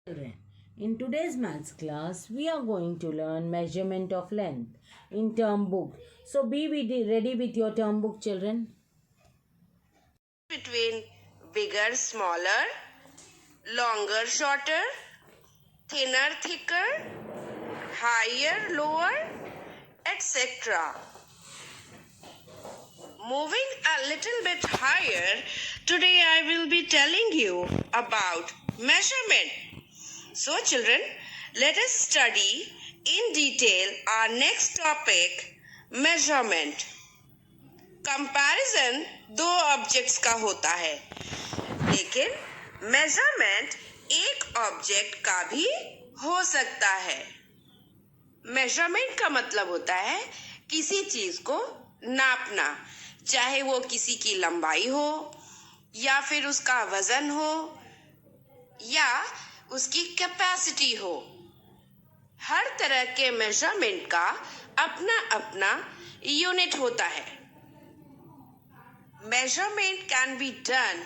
Children, in today's maths class, we are going to learn measurement of length in term book. So be ready with your term book, children. Between bigger, smaller, longer, shorter, thinner, thicker, higher, lower, etc. Moving a little bit higher, today I will be telling you about measurement. So children, let us study in detail our next topic, measurement. Comparison दो objects का होता है, लेकिन measurement एक object का भी हो सकता है। मेजरमेंट का मतलब होता है किसी चीज को नापना, चाहे वो किसी की लंबाई हो या फिर उसका वजन हो या उसकी कैपेसिटी हो। हर तरह के मेजरमेंट का अपना अपना यूनिट होता है। Measurement can be done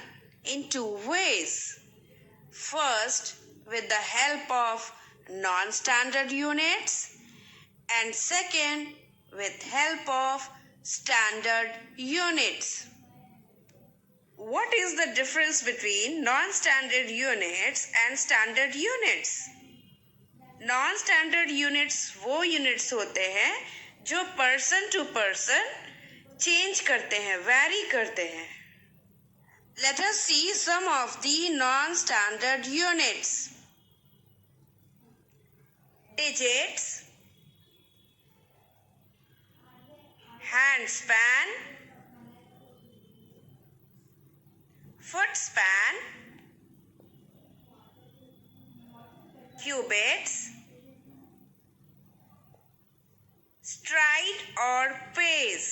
in two ways. First, with the help of non-standard units, and second, with help of standard units. What is the difference between non-standard units and standard units? Non-standard units वो units होते हैं जो person to person change करते हैं, vary करते हैं। Let us see some of the non-standard units. Digits, hand span, foot span, cubits, stride और pace.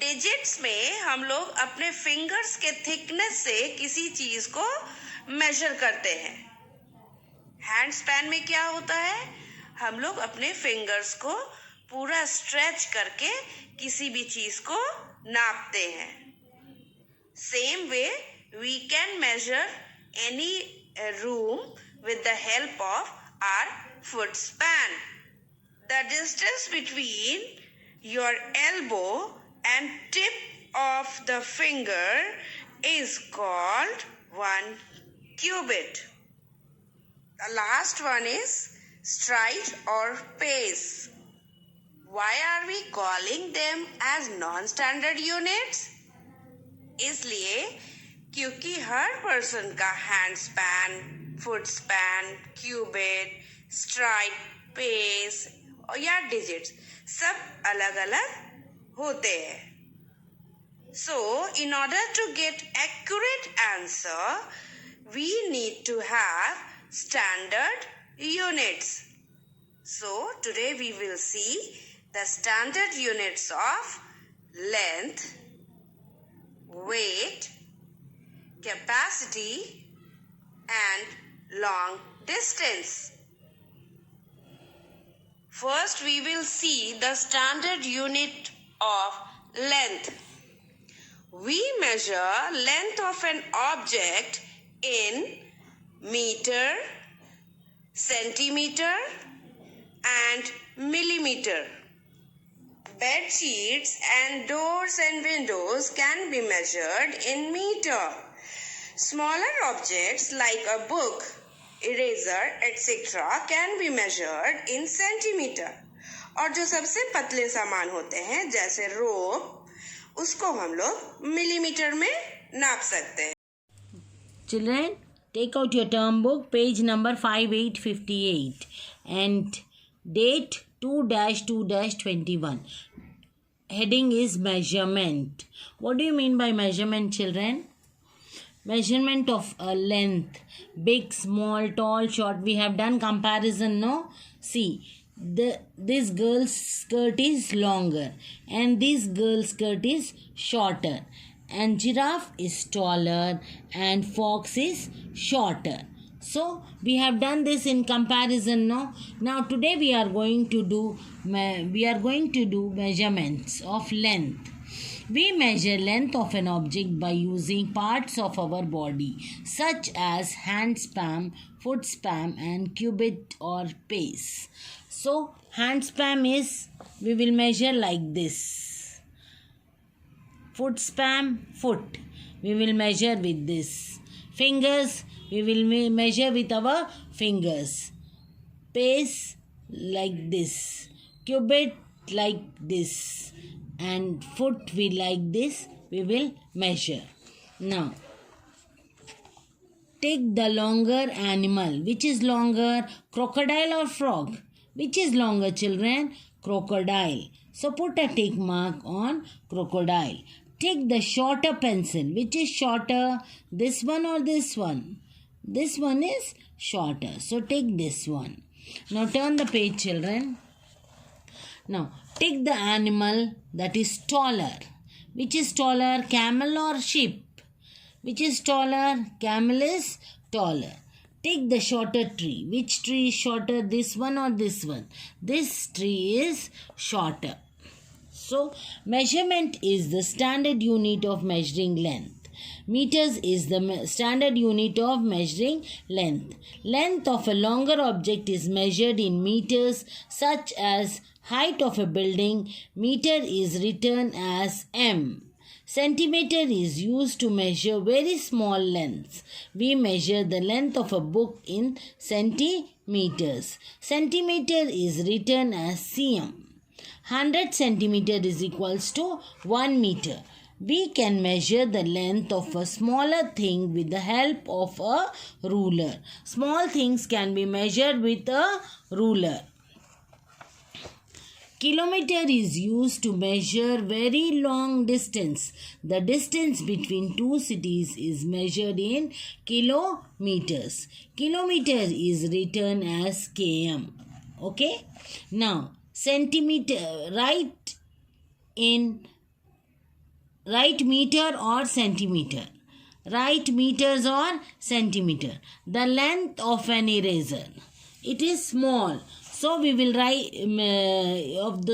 Digits में हम लोग अपने फिंगर्स के थिकनेस से किसी चीज को मेजर करते हैं। हैंड स्पैन में क्या होता है, हम लोग अपने फिंगर्स को पूरा स्ट्रेच करके किसी भी चीज को नापते हैं। Same way we can measure any room with the help of our foot span. The distance between your elbow and tip of the finger is called 1 cubit. The last one is stride or pace. Why are we calling them as non-standard units? इसलिए क्योंकि हर person का hand span, foot span, cubit, stride, pace या digits सब अलग अलग होते हैं। So, in order to get accurate answer, we need to have standard units. So, today we will see the standard units of length, weight, capacity, and long distance. First, we will see the standard unit of length. We measure length of an object in meter, centimeter and millimeter. Bed sheets and doors and windows can be measured in meter. Smaller objects like a book, eraser, etc. can be measured in centimeter. और जो सबसे पतले सामान होते हैं जैसे रोप, उसको हम लोग मिलीमीटर में नाप सकते हैं। Children, take out your term book, page number 5858 and date 2-2-21. Heading is measurement. What do you mean by measurement, children? Measurement of a length, big, small, tall, short. We have done comparison, no? See, this girl's skirt is longer and this girl's skirt is shorter, and giraffe is taller and fox is shorter. So we have done this in comparison, no? Now today we are going to do measurements of length. We measure length of an object by using parts of our body such as hand span, foot span and cubit or pace. So hand span is, we will measure like this. Foot span, foot, we will measure with this. Fingers, we will measure with our fingers. Pace like this. Cubit like this. And foot we like this, we will measure. Now, take the longer animal. Which is longer, crocodile or frog? Which is longer, children? Crocodile. So put a tick mark on crocodile. Take the shorter pencil. Which is shorter, this one or this one? This one is shorter. So take this one. Now turn the page, children. Now take the animal that is taller. Which is taller, camel or sheep? Which is taller? Camel is taller. Take the shorter tree. Which tree is shorter, this one or this one? This tree is shorter. So, measurement is the standard unit of measuring length. Meters is the standard unit of measuring length. Length of a longer object is measured in meters, such as height of a building. Meter is written as m. Centimeter is used to measure very small lengths. We measure the length of a book in centimeters. Centimeter is written as cm. 100 centimeter is equals to 1 meter. We can measure the length of a smaller thing with the help of a ruler. Small things can be measured with a ruler. Kilometer is used to measure very long distance. The distance between two cities is measured in kilometers. Kilometer is written as km. Okay? Now, centimeter, write meter or centimeter. Write meters or centimeter. The length of an eraser. It is small. So we will write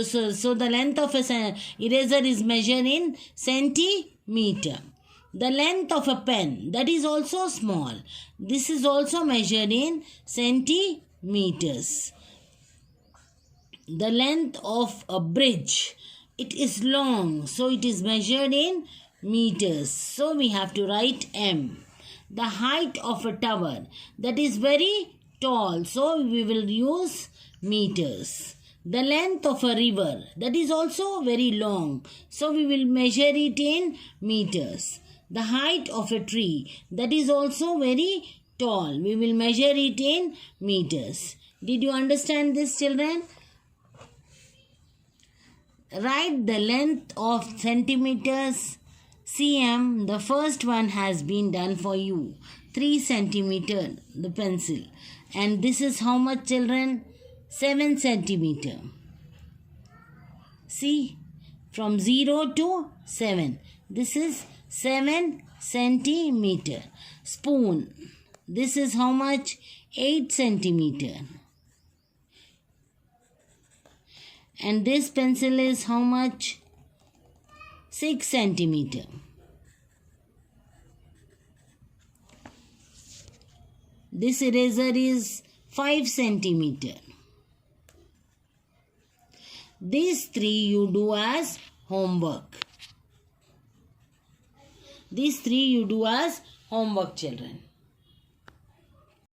so the length of a eraser is measured in centimeter. The length of a pen, that is also small. This is also measured in centimeters. The length of a bridge, it is long, so it is measured in meters. So we have to write m. The height of a tower, that is very tall, so we will use meters. The length of a river, that is also very long, so we will measure it in meters. The height of a tree, that is also very tall, we will measure it in meters. Did you understand this, children? Write the length of centimeters, cm. The first one has been done for you. 3 centimeter, the pencil. And this is how much, children? 7 centimeter. See, from 0 to 7. This is 7 centimeter. Spoon. This is how much? 8 centimeter. And this pencil is how much? 6 centimeter. This eraser is 5 centimeter. These 3 you do as homework. These 3 you do as homework, children.